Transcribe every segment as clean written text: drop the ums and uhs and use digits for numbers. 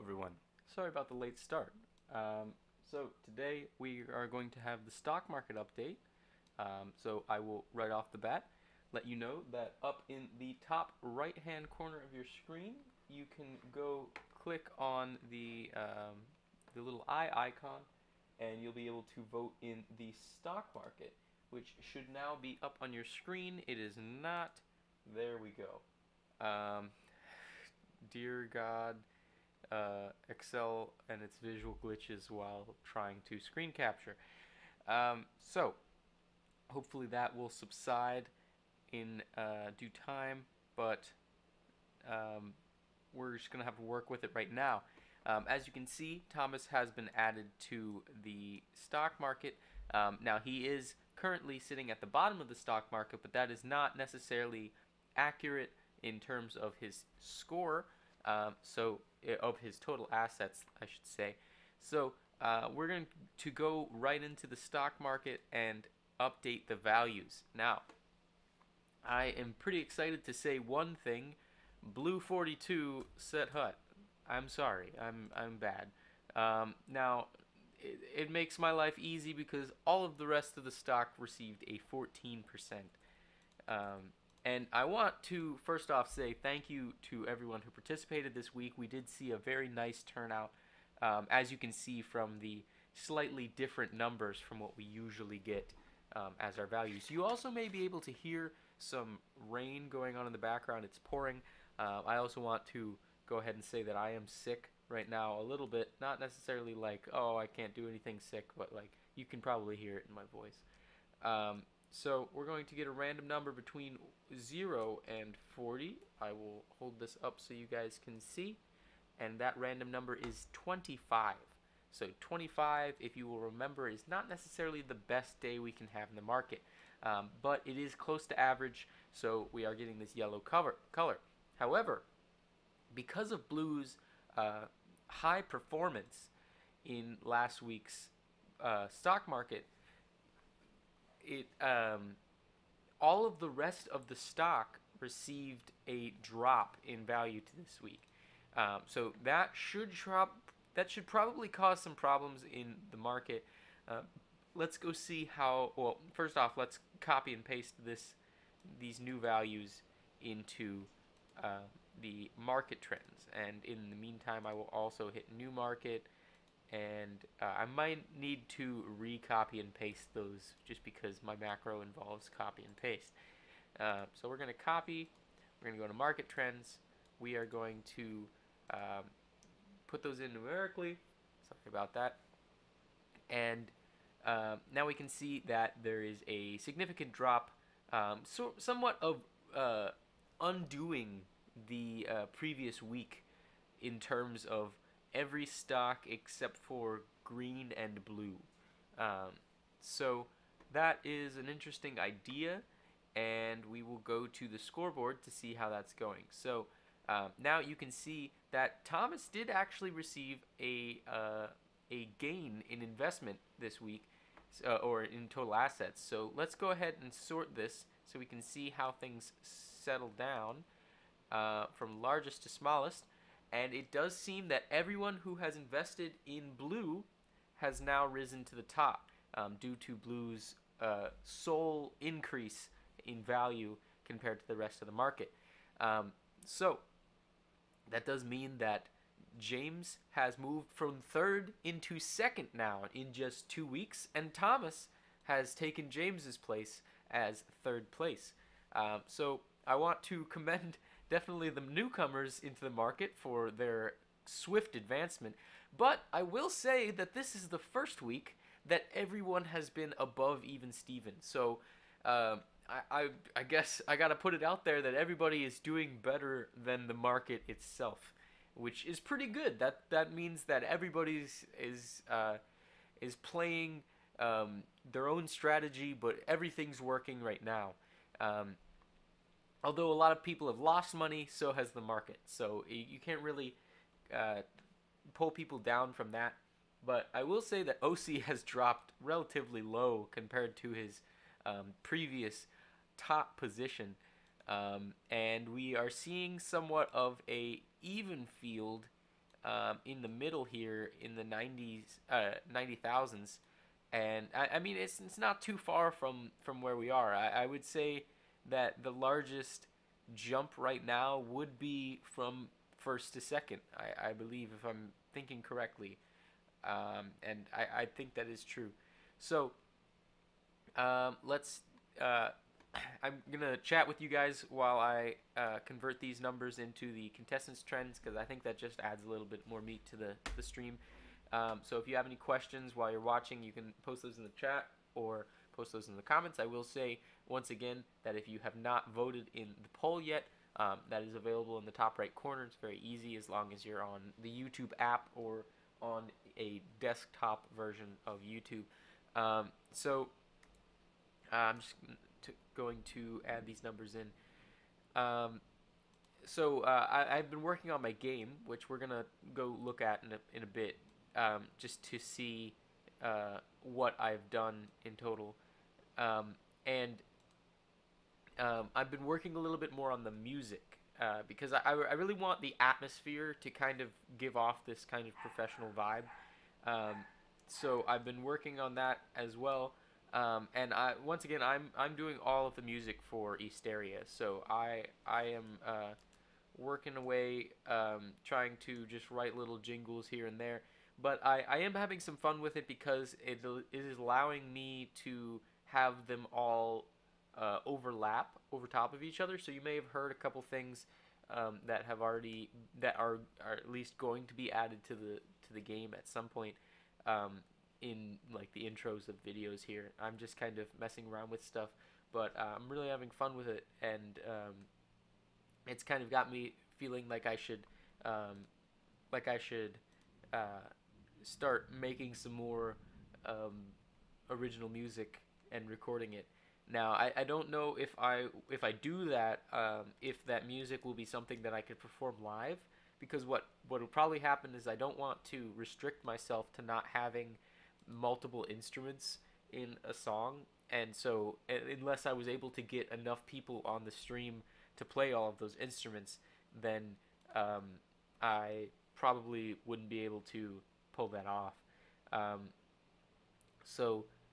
everyone. Sorry about the late start. So today we are going to have the stock market update. So I will right off the bat let you know that up in the top right hand corner of your screen you can go click on the little eye icon and you'll be able to vote in the stock market, which should now be up on your screen. It is not. There we go. Dear God, Excel and its visual glitches while trying to screen capture. So hopefully that will subside in due time, but we're just gonna have to work with it right now. As you can see, Thomas has been added to the stock market. Now he is currently sitting at the bottom of the stock market, but that is not necessarily accurate in terms of his score. Of his total assets, I should say. So we're going to go right into the stock market and update the values. Now, I am pretty excited to say one thing. Blue 42 set hut. I'm sorry. I'm bad. Now, it makes my life easy because all of the rest of the stock received a 14%. And I want to first off say thank you to everyone who participated this week. We did see a very nice turnout, as you can see from the slightly different numbers from what we usually get as our values. You also may be able to hear some rain going on in the background. It's pouring. I also want to go ahead and say that I am sick right now a little bit. Not necessarily like, oh, I can't do anything sick, but like you can probably hear it in my voice. So we're going to get a random number between 0 and 40. I will hold this up so you guys can see. And that random number is 25. So 25, if you will remember, is not necessarily the best day we can have in the market. But it is close to average, so we are getting this yellow color. However, because of Blue's high performance in last week's stock market, all of the rest of the stock received a drop in value to this week. So that should probably cause some problems in the market. Let's go see how. Well, first off, let's copy and paste these new values into the market trends. And in the meantime, I will also hit new market. And I might need to recopy and paste those just because my macro involves copy and paste. So we're going to copy. We're going to go to market trends. We are going to put those in numerically. Sorry about that. And now we can see that there is a significant drop, somewhat of undoing the previous week in terms of every stock except for green and blue. So that is an interesting idea, and we will go to the scoreboard to see how that's going. So now you can see that Thomas did actually receive a gain in investment this week, or in total assets. So let's go ahead and sort this so we can see how things settle down from largest to smallest. And it does seem that everyone who has invested in Blue has now risen to the top due to Blue's sole increase in value compared to the rest of the market. So that does mean that James has moved from third into second now in just 2 weeks, and Thomas has taken James's place as third place. So I want to commend definitely the newcomers into the market for their swift advancement, but I will say that this is the first week that everyone has been above even Steven. So I guess I gotta put it out there that everybody is doing better than the market itself, which is pretty good. That means that everybody is playing their own strategy, but everything's working right now. Although a lot of people have lost money, so has the market. So you can't really pull people down from that. But I will say that OC has dropped relatively low compared to his previous top position. And we are seeing somewhat of a even field in the middle here in the 90,000s, and I mean it's not too far from where we are. I would say that the largest jump right now would be from first to second. I believe, if I'm thinking correctly, and I think that is true. So let's. I'm gonna chat with you guys while I convert these numbers into the contestants trends, because I think that just adds a little bit more meat to the stream. So if you have any questions while you're watching, you can post those in the chat or post those in the comments. I will say once again that if you have not voted in the poll yet, that is available in the top right corner. It's very easy as long as you're on the YouTube app or on a desktop version of YouTube. So I'm just going to add these numbers in. I've been working on my game, which we're gonna go look at in a bit, just to see what I've done in total. And I've been working a little bit more on the music, because I really want the atmosphere to kind of give off this kind of professional vibe. Um, so I've been working on that as well. And once again, I'm doing all of the music for Easteria. So I am working away, trying to just write little jingles here and there. But I am having some fun with it, because it is allowing me to have them all overlap over top of each other. So you may have heard a couple things that have already that are at least going to be added to the game at some point. In like the intros of videos here, I'm just kind of messing around with stuff, but I'm really having fun with it, and it's kind of got me feeling like I should uh, start making some more original music and recording it. Now I don't know if I do that, if that music will be something that I could perform live, because what will probably happen is I don't want to restrict myself to not having multiple instruments in a song, and so unless I was able to get enough people on the stream to play all of those instruments, then um, I probably wouldn't be able to pull that off. Um,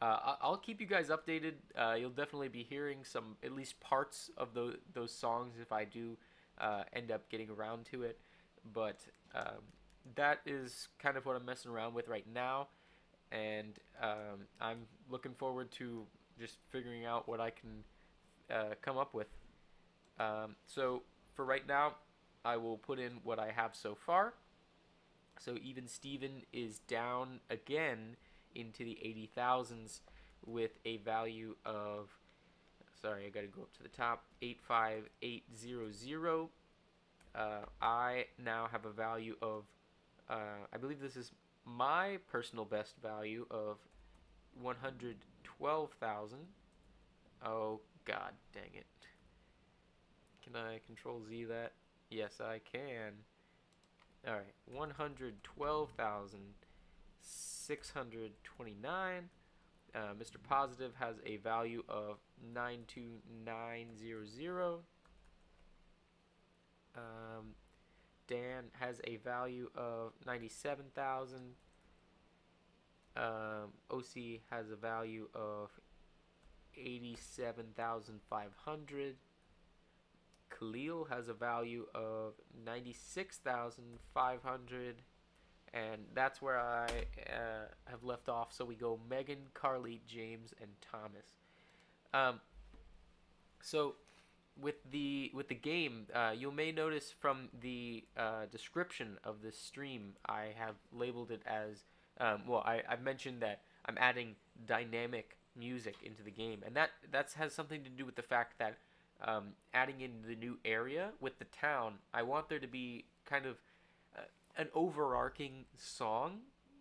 I'll keep you guys updated. You'll definitely be hearing some, at least parts of those songs, if I do end up getting around to it. But that is kind of what I'm messing around with right now, and I'm looking forward to just figuring out what I can come up with. So for right now, I will put in what I have so far. So even Steven is down again into the 80,000s with a value of, sorry, I gotta go up to the top, 85800. I now have a value of, I believe this is my personal best value of 112,000. Oh, god dang it. Can I control Z that? Yes, I can. Alright, 112,629. Mr. Positive has a value of 92900. Dan has a value of 97,000. OC has a value of 87,500. Khalil has a value of 96,500. And that's where I have left off. So we go Megan, Carly, James, and Thomas. So with the game, you may notice from the description of this stream, I have labeled it as, I've mentioned that I'm adding dynamic music into the game, and that has something to do with the fact that adding in the new area with the town, I want there to be kind of an overarching song,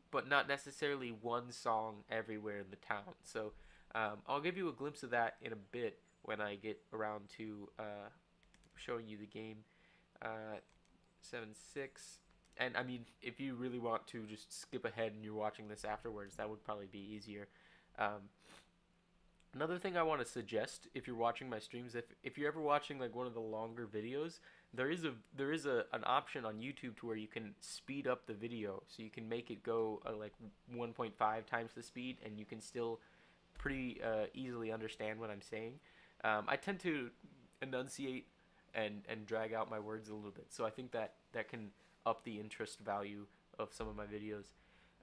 but not necessarily one song everywhere in the town. So I'll give you a glimpse of that in a bit when I get around to showing you the game. 7-6. And I mean, if you really want to just skip ahead and you're watching this afterwards, that would probably be easier. Another thing I want to suggest, if you're watching my streams, if you're ever watching like one of the longer videos, there is an option on YouTube to where you can speed up the video, so you can make it go like 1.5 times the speed, and you can still pretty easily understand what I'm saying. I tend to enunciate and drag out my words a little bit, so I think that can up the interest value of some of my videos.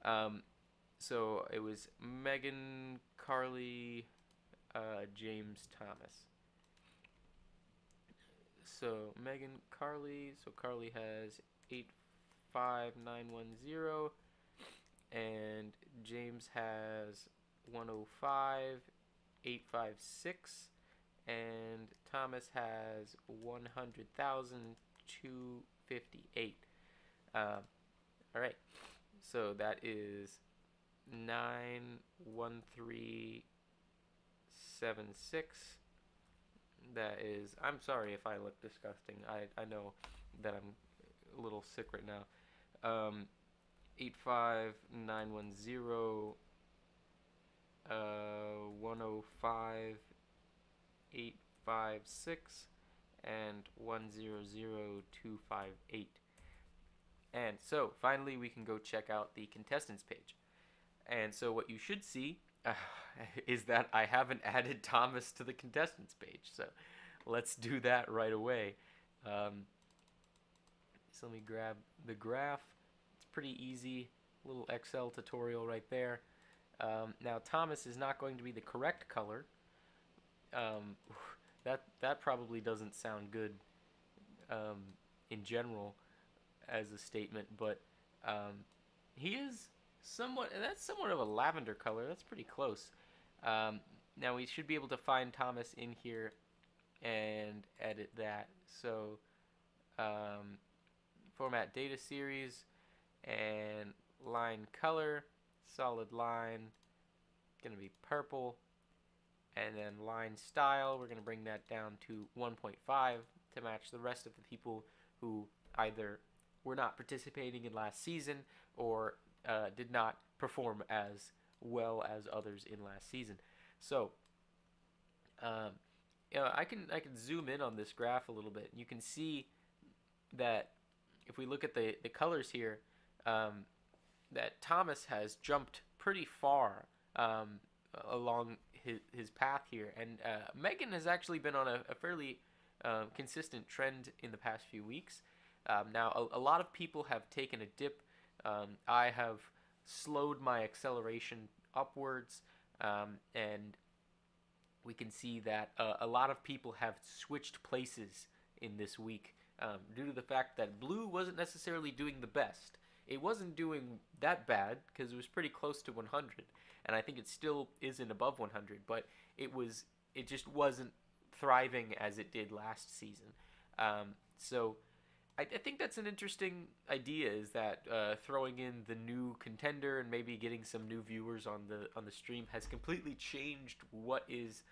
Um, so it was Megan, Carly, James Thomas. So Megan, Carly. So Carly has 85910, and James has 105,856, and Thomas has 100,258. All right. So that is 91376. That is, I'm sorry if I look disgusting. I know that I'm a little sick right now. 85910, 105,856, and 100,258. And so finally we can go check out the contestants page. And so what you should see is that I haven't added Thomas to the contestants page. So let's do that right away. So let me grab the graph. It's pretty easy. Little Excel tutorial right there. Now Thomas is not going to be the correct color. That probably doesn't sound good in general as a statement, but he is that's somewhat of a lavender color. That's pretty close. Now we should be able to find Thomas in here and edit that. So format data series and line color, solid line, gonna be purple, and then line style, we're gonna bring that down to 1.5 to match the rest of the people who either were not participating in last season or did not perform as well as others in last season. So I can zoom in on this graph a little bit. You can see that if we look at the colors here, that Thomas has jumped pretty far along his path here, and Megan has actually been on a fairly consistent trend in the past few weeks. Now a lot of people have taken a dip. I have slowed my acceleration upwards, and we can see that a lot of people have switched places in this week due to the fact that blue wasn't necessarily doing the best. It wasn't doing that bad because it was pretty close to 100, and I think it still isn't above 100, but it just wasn't thriving as it did last season. So I think that's an interesting idea, is that throwing in the new contender and maybe getting some new viewers on the stream has completely changed what is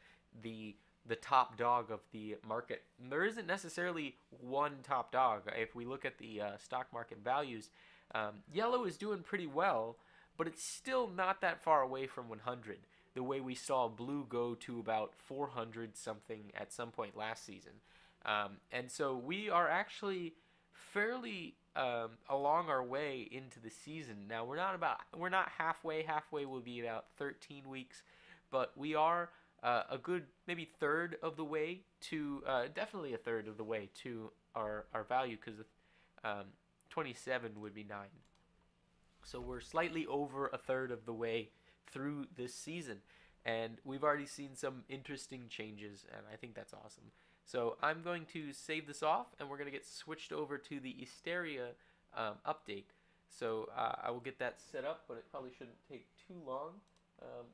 the top dog of the market. And there isn't necessarily one top dog. If we look at the stock market values, yellow is doing pretty well, but it's still not that far away from 100. The way we saw blue go to about 400 something at some point last season. And so we are actually fairly along our way into the season. Now we're not halfway. Halfway will be about 13 weeks, but we are a good maybe third of the way to definitely a third of the way to our value, because 27 would be 9. So we're slightly over a third of the way through this season, and we've already seen some interesting changes, and I think that's awesome. So I'm going to save this off, and we're going to get switched over to the Easteria update. So I will get that set up, but it probably shouldn't take too long.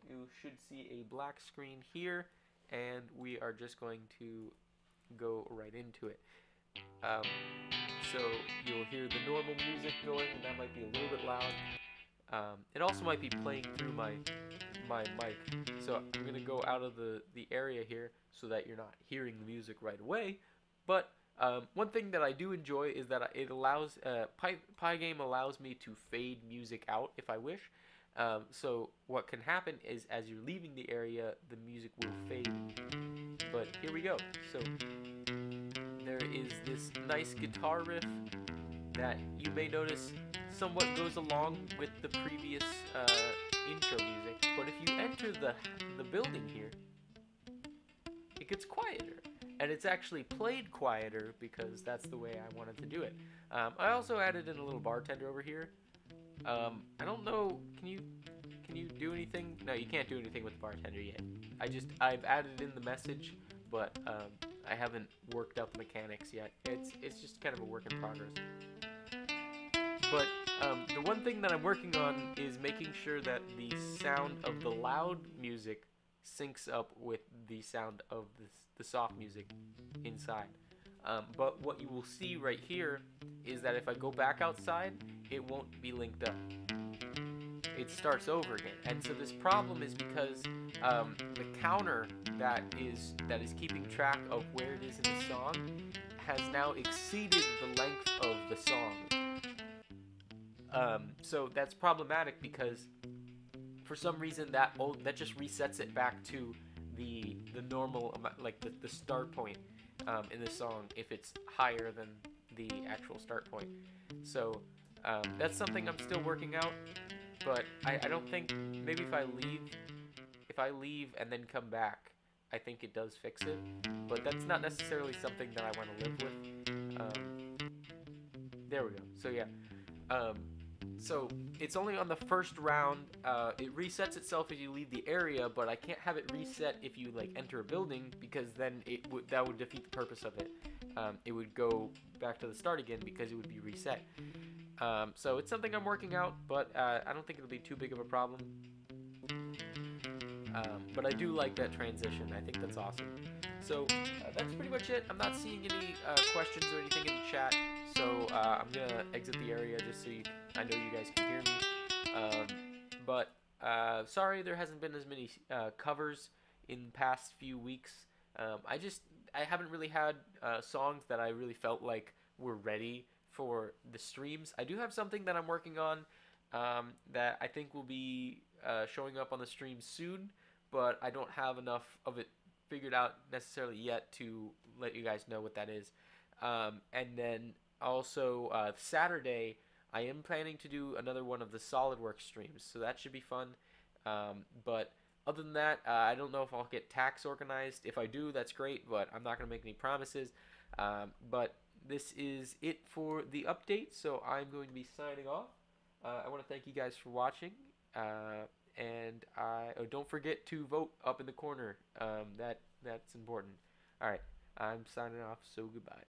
You should see a black screen here, and we are just going to go right into it. So you'll hear the normal music going, and that might be a little bit loud. It also might be playing through my mic. So I'm going to go out of the area here so that you're not hearing the music right away. But one thing that I do enjoy is that it allows Pygame allows me to fade music out if I wish. So what can happen is as you're leaving the area, the music will fade. But here we go. So there is this nice guitar riff that you may notice somewhat goes along with the previous intro music. But if you enter the building here, it gets quieter. And it's actually played quieter because that's the way I wanted to do it. I also added in a little bartender over here. I don't know. Can you do anything? No, you can't do anything with the bartender yet. I've added in the message, but I haven't worked out the mechanics yet. It's just kind of a work in progress. But the one thing that I'm working on is making sure that the sound of the loud music syncs up with the sound of the soft music inside. But what you will see right here is that if I go back outside, it won't be linked up. It starts over again. And so this problem is because the counter that is keeping track of where it is in the song has now exceeded the length of the song. So that's problematic because for some reason that just resets it back to the normal amount, like the start point in the song if it's higher than the actual start point. So that's something I'm still working out, but I don't think maybe if I leave and then come back, I think it does fix it. But that's not necessarily something that I want to live with. There we go. So yeah. So it's only on the first round. It resets itself as you leave the area, but I can't have it reset if you like enter a building because then that would defeat the purpose of it. It would go back to the start again because it would be reset. So it's something I'm working out, but I don't think it'll be too big of a problem. But I do like that transition. I think that's awesome. So that's pretty much it. I'm not seeing any questions or anything in the chat, so I'm gonna exit the area just so I know you guys can hear me. But sorry there hasn't been as many covers in the past few weeks. I haven't really had songs that I really felt like were ready for the streams. I do have something that I'm working on that I think will be showing up on the stream soon, but I don't have enough of it figured out necessarily yet to let you guys know what that is. And then also Saturday, I am planning to do another one of the SolidWorks streams, so that should be fun. But other than that, I don't know if I'll get tax organized. If I do, that's great, but I'm not going to make any promises. But this is it for the update, so I'm going to be signing off. I want to thank you guys for watching, and don't forget to vote up in the corner. That's important. All right, I'm signing off, so goodbye.